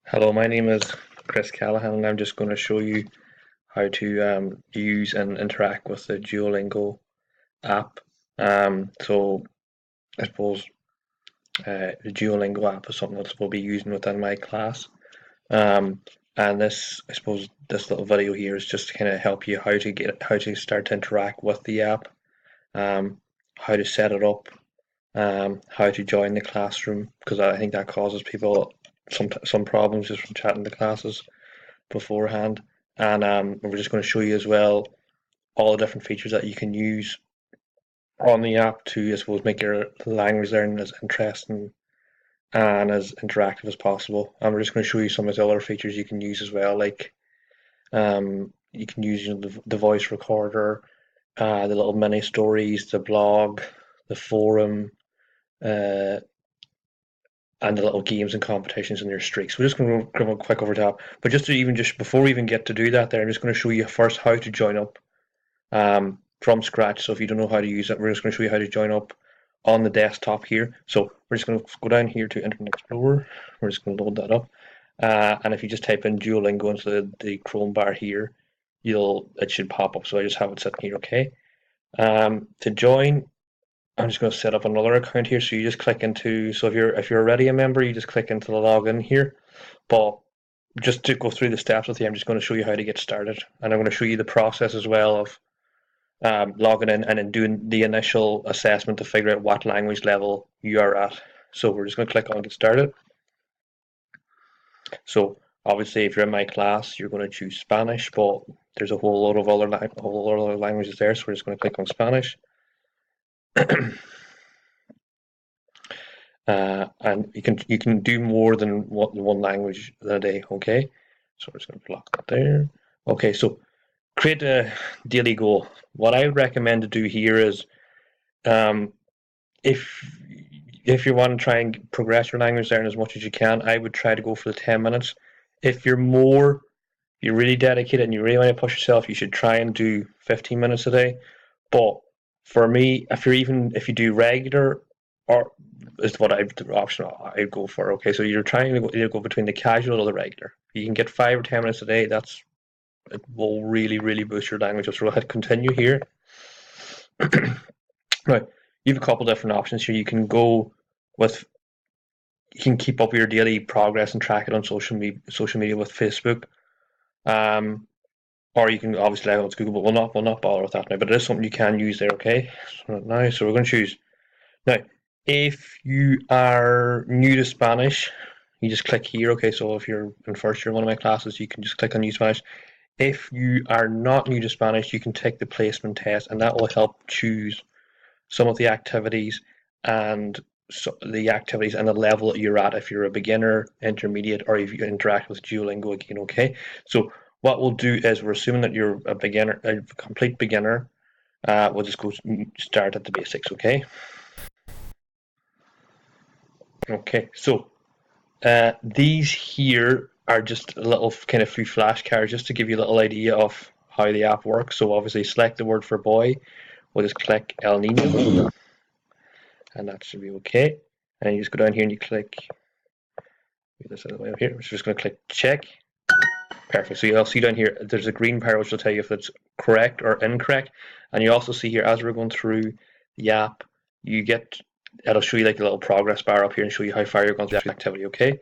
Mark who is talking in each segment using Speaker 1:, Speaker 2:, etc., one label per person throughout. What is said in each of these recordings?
Speaker 1: Hello, my name is Chris Callahan, and I'm just going to show you how to use and interact with the Duolingo app. So I suppose the Duolingo app is something that we'll be using within my class. Um, and I suppose, this little video here is just to kind of help you how to start to interact with the app, um, how to set it up, how to join the classroom, because I think that causes people some problems just from chatting to classes beforehand. And we're just going to show you as well all the different features that you can use on the app to, I suppose, make your language learning as interesting and as interactive as possible. And we're just going to show you some of the other features you can use as well, like you can use the voice recorder, the little mini stories, the blog, the forum, uh, and the little games and competitions and your streaks. We're just going to go quick over top. But just before we even get to do that, there, I'm just going to show you first how to join up from scratch. So if you don't know how to use it, we're just going to show you how to join up on the desktop here. So we're just going to go down here to Internet Explorer. We're just going to load that up. And if you just type in Duolingo into the Chrome bar here, it should pop up. So I just have it sitting here, okay? To join, I'm just going to set up another account here. So you just click into, so if you're already a member, you just click into the login here. But just to go through the steps with you, I'm just going to show you how to get started, and I'm going to show you the process as well of logging in and then doing the initial assessment to figure out what language level you are at. So we're just going to click on get started. So obviously, if you're in my class, you're going to choose Spanish, but there's a whole lot of other languages there. So we're just going to click on Spanish. And you can do more than one language a day. Okay, so we're just going to block that there. Okay, so create a daily goal. What I would recommend to do here is, um, if you want to try and progress your language learning as much as you can, I would try to go for the 10 minutes. If you're really dedicated and you really want to push yourself, you should try and do 15 minutes a day. But for me, if you do regular, or is what the option I'd go for. Okay, so you're trying to go between the casual or the regular. You can get 5 or 10 minutes a day. It will really boost your language. So we'll hit continue here. Right, you have a couple different options here. You can keep up your daily progress and track it on social media with Facebook. Or you can obviously log on to Google, but we'll not bother with that now. But it is something you can use there, okay? So we're going to choose. Now, if you are new to Spanish, you just click here, okay? So if you're in first year in one of my classes, you can just click on New Spanish. If you are not new to Spanish, you can take the placement test, and that will help choose some of the activities and the level that you're at, if you're a beginner, intermediate, or if you interact with Duolingo again, okay? So what we'll do is, we're assuming that you're a complete beginner. We'll just go start at the basics, okay? Okay, so these here are just a little kind of few flashcards just to give you a little idea of how the app works. So obviously select the word for boy. We'll just click El Nino, and that should be okay. And you just go down here and you click this other way up here. We're just going to click check. Perfect. So you'll see down here there's a green bar which will tell you if it's correct or incorrect. And you also see here, as we're going through the app, it'll show you like a little progress bar up here and show you how far you're going through the activity. Okay.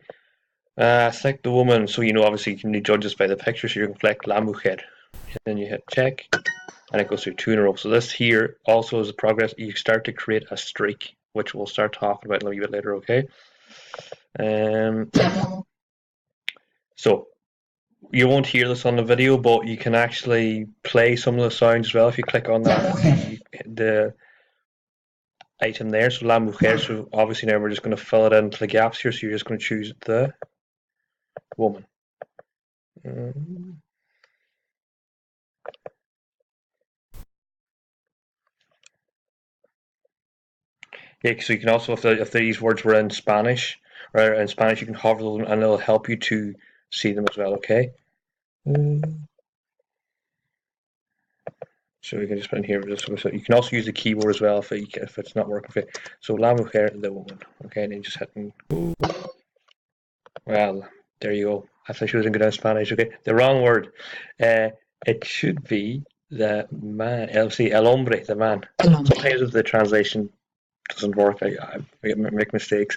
Speaker 1: Select the woman. So obviously you can judge this by the picture. So you can click La Mujer. And then you hit check, and it goes through 2 in a row. So this here also is a progress. You start to create a streak, which we'll start talking about a little bit later. Okay. So you won't hear this on the video, but you can actually play some of the sounds as well if you click on the item there. So La Mujer. So obviously now we're just going to fill it into the gaps here. So you're just going to choose the woman. Yeah, so you can also, if these words were in Spanish, you can hover them and it'll help you to see them as well. Okay. So we can just put in here. So you can also use the keyboard as well if it's not working for you. So La Mujer, the woman. Okay, and then just hitting. Well, There you go. I thought she was good at Spanish. Okay, the wrong word. It should be the man. El hombre, the man. Sometimes if the translation doesn't work, I make mistakes.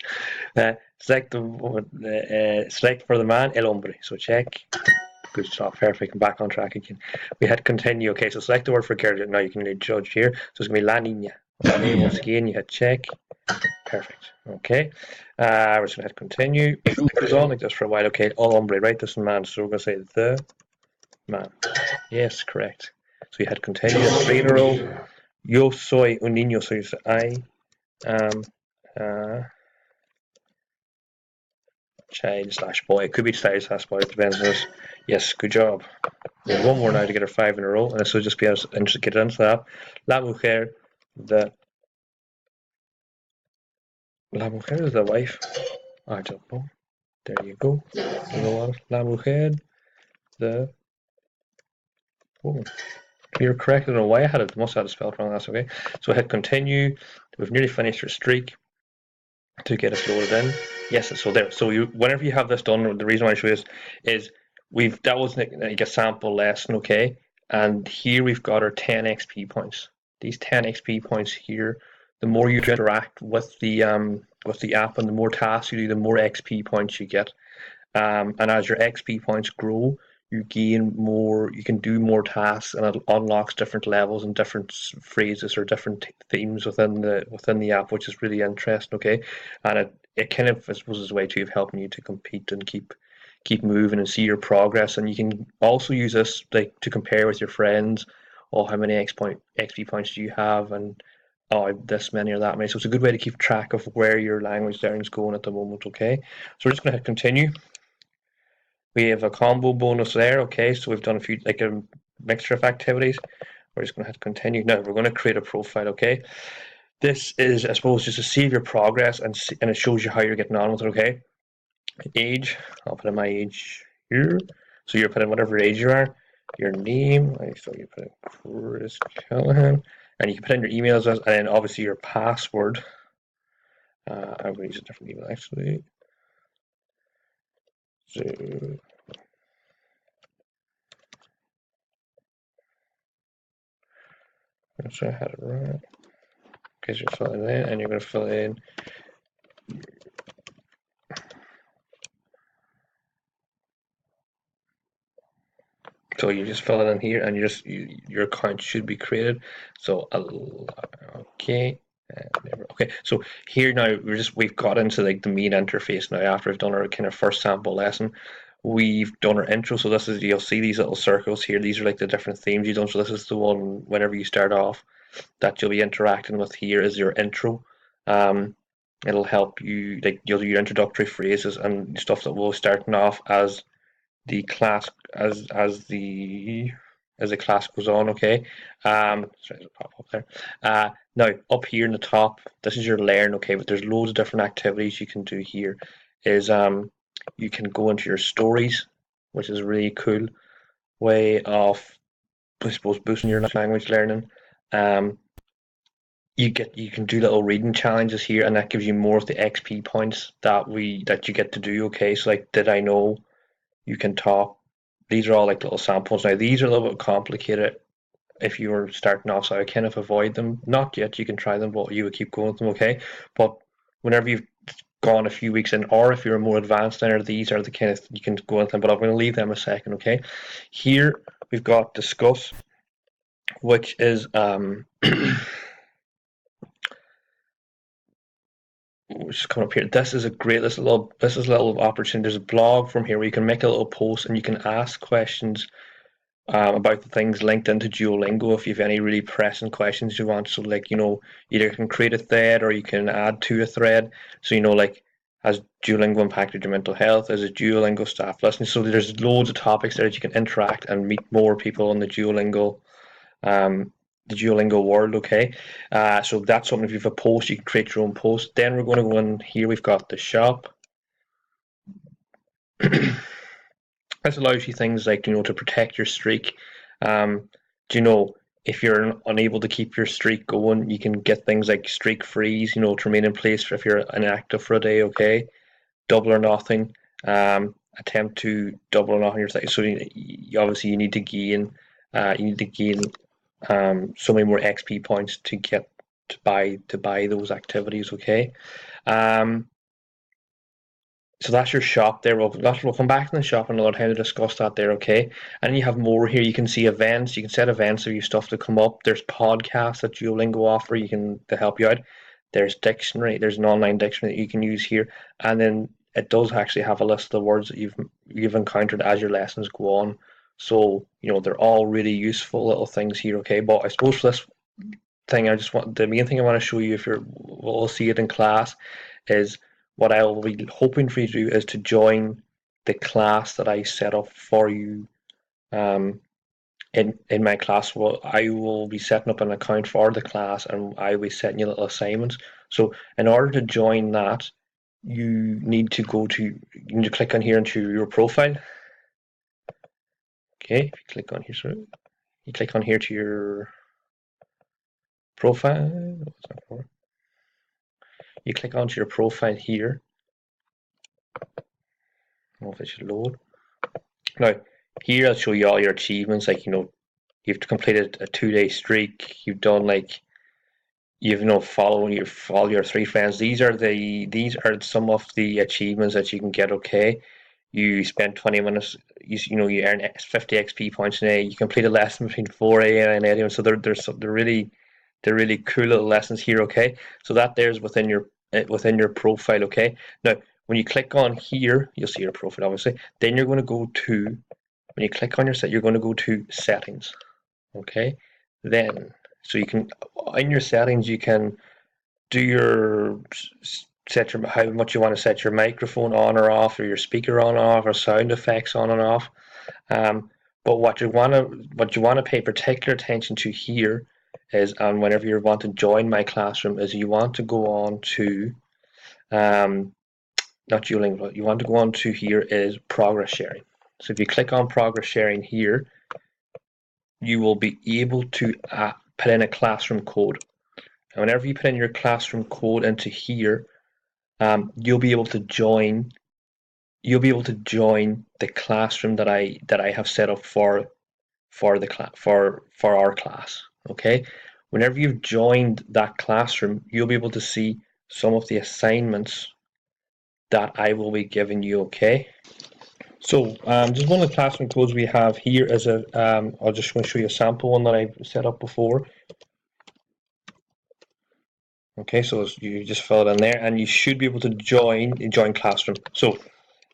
Speaker 1: Select select for the man, el hombre. So check. Good stuff. Perfect. And back on track again. We had continue. Okay, so select the word for girl. Now you can really judge here. So it's gonna be la niña. Okay, once again, you had check. Perfect. Okay. We're just gonna hit continue. It goes on like this for a while. Okay, el hombre, right? This man. So we're gonna say the man. Yes, correct. So you had continue. That's 3 in a row. Yo soy un niño. So you say I am a child slash boy. It could be child slash boy. It depends on this. Yes, good job. We have one more now to get our 5 in a row, and this will just be us to get into that. La mujer, the wife. I don't know. There you go. You know what? La mujer, the woman. You're correct. I don't know why I had it. Must have had it spelled wrong. That's okay. So I hit continue. We've nearly finished our streak to get us loaded in. Yes, so there. So whenever you have this done, the reason why I show you this is that was like a sample lesson, okay? And here we've got our 10 XP points. These 10 XP points here, the more you interact with the app and the more tasks you do, the more XP points you get. And as your XP points grow, you gain more, you can do more tasks, and it unlocks different levels and different phrases or different themes within the app, which is really interesting. Okay, and it kind of, I suppose, is a way of helping you to compete and keep moving and see your progress. And you can also use this like to compare with your friends. Oh, how many XP points do you have? And oh, this many or that many. So it's a good way to keep track of where your language learning is going at the moment. Okay, so we're just going to hit continue. We have a combo bonus there. Okay, so we've done a few, like a mixture of activities. We're just going to hit continue. Now we're going to create a profile. Okay, this is, I suppose, just to see your progress, and it shows you how you're getting on with it. Okay, age. I'll put in my age here. So you're putting whatever age you are. Your name. So you put in Chris Callahan, and you can put in your email address, and then obviously your password. I'm going to use a different email actually. So I had it right. Okay, so you're filling in, and you're going to fill in so you just fill it in here, and your account should be created. So okay. Okay, so here now we've got into like the main interface now. After we've done our kind of first sample lesson, we've done our intro. So this is, you'll see these little circles here. These are like the different themes you've done. So this is the one whenever you start off that you'll be interacting with. Here is your intro. It'll help you, like you'll do your introductory phrases and stuff that will starting off as the class as the class goes on. Okay, sorry, pop up there. Now up here in the top, this is your learn. Okay, but there's loads of different activities you can do here. Is you can go into your stories, which is a really cool way of, I suppose, boosting your language learning. You can do little reading challenges here, and that gives you more of the XP points that you get to do. Okay, so like, did I know? You can talk. These are all like little samples. Now these are a little bit complicated if you were starting off, so I kind of avoid them. Not yet, you can try them, but you would keep going with them, okay? But whenever you've gone a few weeks in, or if you're a more advanced learner, these are the kind of, you can go with them, but I'm going to leave them a second, okay? Here we've got discuss, which is just coming up here. This is a little opportunity. There's a blog from here where you can make a little post and you can ask questions about the things linked into Duolingo if you have any really pressing questions you want. So like, either you can create a thread or you can add to a thread. So like, has Duolingo impacted your mental health? As a Duolingo staff listening? So there's loads of topics there that you can interact and meet more people on the Duolingo world. Okay, so that's something. If you have a post, you can create your own post. Then we're going to go in here. We've got the shop. This allows you things like, to protect your streak. If you're unable to keep your streak going, you can get things like streak freeze, to remain in place if you're inactive for a day. Okay, double or nothing. attempt to double or nothing your thing. So obviously you need to gain so many more XP points to get to buy those activities. Okay. Um, so that's your shop there. We'll come back to the shop another time to discuss that there, okay? And you have more here. You can see events. You can set events of your stuff to come up. There's podcasts that Duolingo offer to help you out. There's dictionary. There's an online dictionary that you can use here, and then it does actually have a list of the words that you've encountered as your lessons go on. So they're all really useful little things here, okay? But I suppose for this thing, the main thing I want to show you, if we'll see it in class, is what I will be hoping for you to do is to join the class that I set up for you in my class. Well, I will be setting up an account for the class, and I will be setting you little assignments. So in order to join that, you need to click on here into your profile. Okay, if you click on here, sorry, you click on here to your profile. What's that for? You click onto your profile here. I don't know if it should load. Now, here I'll show you all your achievements. Like, you've completed a 2-day streak. You've done follow your 3 friends. These are some of the achievements that you can get. Okay, you spend 20 minutes. You earn 50 XP points a day. You complete a lesson between 4 a.m. and 8 a.m. So they're really cool little lessons here. Okay, so that there's within your profile. Okay, now when you click on here, you'll see your profile obviously. Then you're going to go to, when you click on your set, you're going to go to settings. Okay, then so you can, in your settings, you can do how much you want to set your microphone on or off, or your speaker on or off, or sound effects on and off. But what you want to pay particular attention to here is, and whenever you want to join my classroom, is you want to go on to not Duolingo, but you want to go on to here is progress sharing. So if you click on progress sharing here, you will be able to put in a classroom code. And whenever you put in your classroom code into here, you'll be able to join the classroom that I have set up for our class. Okay, whenever you've joined that classroom, you'll be able to see some of the assignments that I will be giving you. Okay, so just one of the classroom codes we have here is I'll just want to show you a sample one that I've set up before. Okay, so you just fill it in there, and you should be able to join classroom. So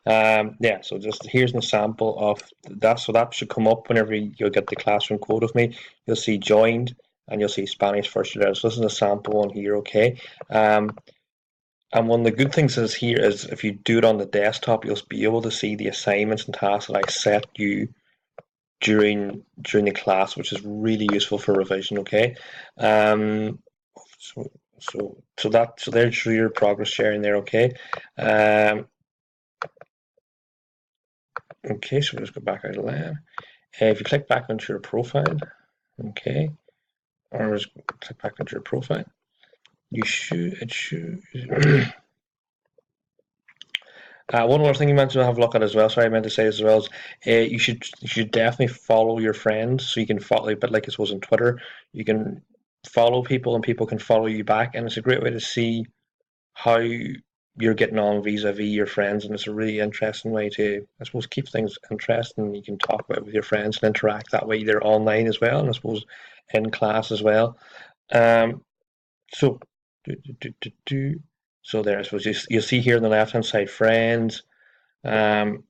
Speaker 1: yeah, so just here's an example of that. So that should come up whenever you'll get the classroom code with me. You'll see joined, and you'll see Spanish first year. So this is a sample one here. Okay, and one of the good things is here is if you do it on the desktop, you'll be able to see the assignments and tasks that I set you during the class, which is really useful for revision. Okay, so there's your progress sharing there. Okay, okay, so we'll just go back out of that. If you click back onto your profile, okay, or just click back onto your profile, it should. One more thing you meant to have a look at as well. Sorry, I meant to say as well is you should definitely follow your friends, so you can follow a bit like it was on Twitter. You can follow people and people can follow you back, and it's a great way to see how you're getting on vis-a-vis your friends, and it's a really interesting way to, I suppose, keep things interesting. You can talk about it with your friends and interact that way, either online as well, and I suppose in class as well. So so there, I suppose you'll see here on the left hand side friends. And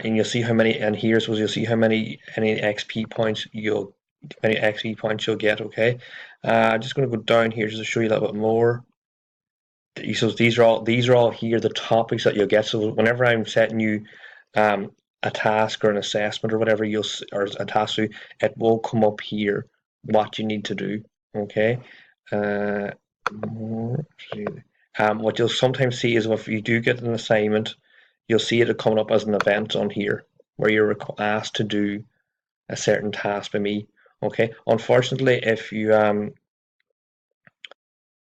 Speaker 1: you'll see how many, and here so you'll see how many XP points you'll get. Okay, I'm just going to go down here just to show you a little bit more. So these are all here the topics that you'll get. So whenever I'm setting you a task or an assessment or whatever or a task to, it will come up here what you need to do. Okay. What you'll sometimes see is if you do get an assignment, you'll see it coming up as an event on here where you're asked to do a certain task by me. Okay. Unfortunately, if you